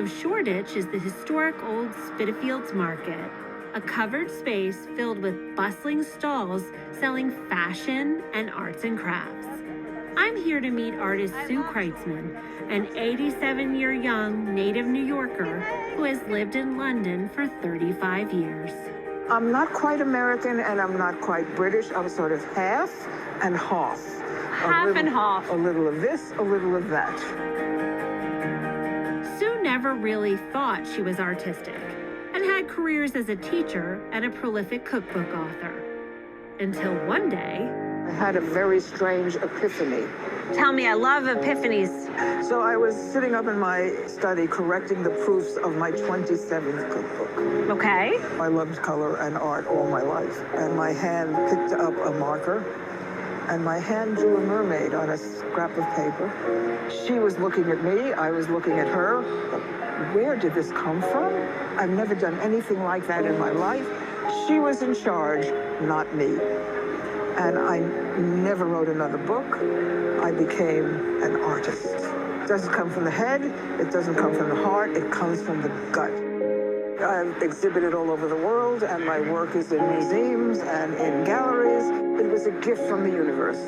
of Shoreditch is the historic Old Spitalfields Market, a covered space filled with bustling stalls selling fashion and arts and crafts. I'm here to meet artist Sue Kreitzman, an 87-year-young native New Yorker who has lived in London for 35 years. I'm not quite American and I'm not quite British. I'm sort of half and half. Half and half. A little of this, a little of that. Sue never really thought she was artistic and had careers as a teacher and a prolific cookbook author. Until one day, I had a very strange epiphany. Tell me, I love epiphanies. So I was sitting up in my study correcting the proofs of my 27th cookbook. Okay. I loved color and art all my life. And my hand picked up a marker and my hand drew a mermaid on a scrap of paper. She was looking at me, I was looking at her. Where did this come from? I've never done anything like that in my life. She was in charge, not me. And I never wrote another book. I became an artist. It doesn't come from the head, it doesn't come from the heart, it comes from the gut. I've exhibited all over the world, and my work is in museums and in galleries. It was a gift from the universe.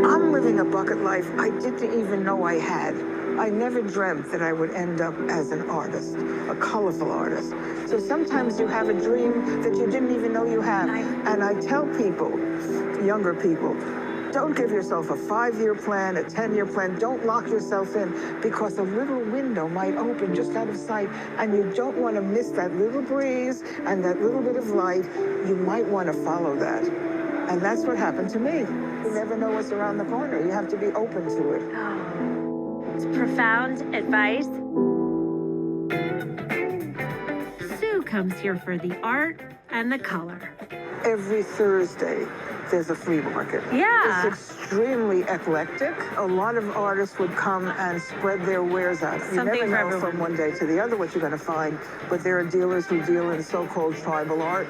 I'm living a bucket life I didn't even know I had. I never dreamt that I would end up as an artist, a colorful artist. So sometimes you have a dream that you didn't even know you had. And I tell people, younger people, don't give yourself a 5-year plan, a 10-year plan. Don't lock yourself in, because a little window might open just out of sight, and you don't want to miss that little breeze and that little bit of light. You might want to follow that. And that's what happened to me. You never know what's around the corner. You have to be open to it. It's profound advice. Sue comes here for the art and the color. Every Thursday, there's a flea market. Yeah. It's extremely eclectic. A lot of artists would come and spread their wares out. You Something never for know everyone. from one day to the other what you're going to find, but there are dealers who deal in so-called tribal art.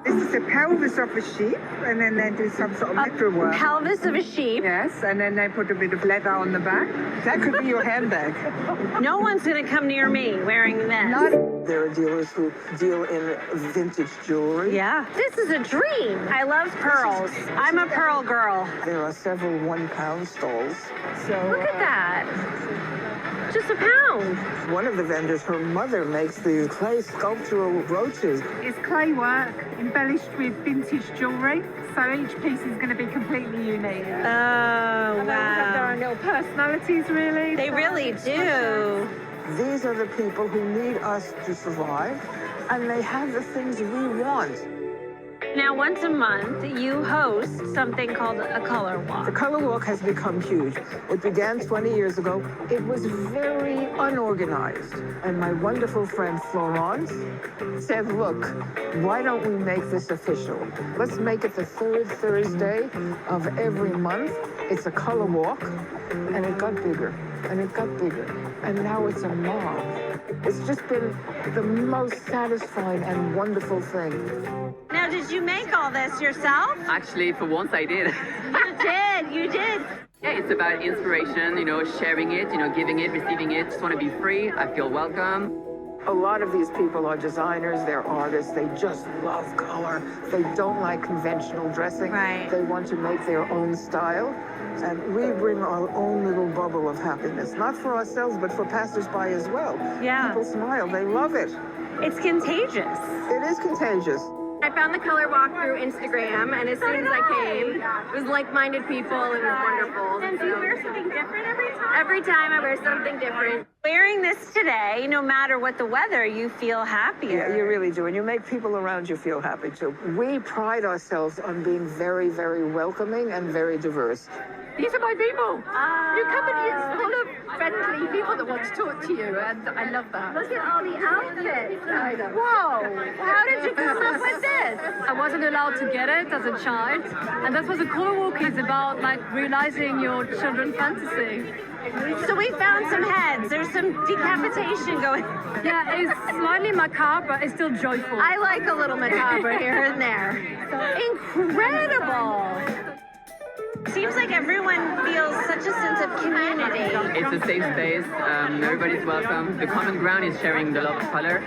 This is the pelvis of a sheep, and then they do some sort of metalwork. Pelvis of a sheep. Yes, and then they put a bit of leather on the back. That could be your handbag. No one's going to come near me wearing this. There are dealers who deal in vintage jewelry. Yeah. This is a dream. I love pearls. I'm a pearl girl. There are several 1-pound stalls. So Look at that. Just a pound. one of the vendors, her mother makes these clay sculptural brooches. It's clay work embellished with vintage jewellery, so each piece is going to be completely unique. Oh, And they all have their wow. own little personalities, really. They so really do. These are the people who need us to survive, and they have the things we want. Now, once a month, you host something called a color The walk. Colourwalk has become huge. It began 20 years ago. It was very unorganized. And my wonderful friend Florent said, look, why don't we make this official? Let's make it the third Thursday of every month. It's a color walk. And it got bigger, and it got bigger. And now it's a mob. It's just been the most satisfying and wonderful thing. Now, did you make all this yourself? Actually, for once I did. You did. Yeah, it's about inspiration, sharing it, giving it, receiving it. Just want to be free. I feel welcome. A lot of these people are designers, they're artists, they just love color. They don't like conventional dressing. Right. They want to make their own style. And we bring our own little bubble of happiness, not for ourselves, but for passersby as well. Yeah. People smile, they love it. It's contagious. It is contagious. I found the Colourwalk through Instagram, and as soon as I came, it was like-minded people. It was wonderful. And do you wear something different every time? Every time I wear something different. Wearing this today, no matter what the weather, you feel happier. Yeah, you really do. And you make people around you feel happy too. We pride ourselves on being very, very welcoming and very diverse. These are my people. You come and it's full of friendly people that want to talk to you, and I love that. Look at all the outfits. Whoa! How did you come up with this? I wasn't allowed to get it as a child, and that's what the Colourwalk is about, like realizing your children's fantasy. So we found some heads. There's some decapitation going. Yeah, it's slightly macabre, but it's still joyful. I like a little macabre here and there. Incredible. Seems like everyone feels such a sense of community. It's a safe space. Everybody's welcome. The common ground is sharing the love of color.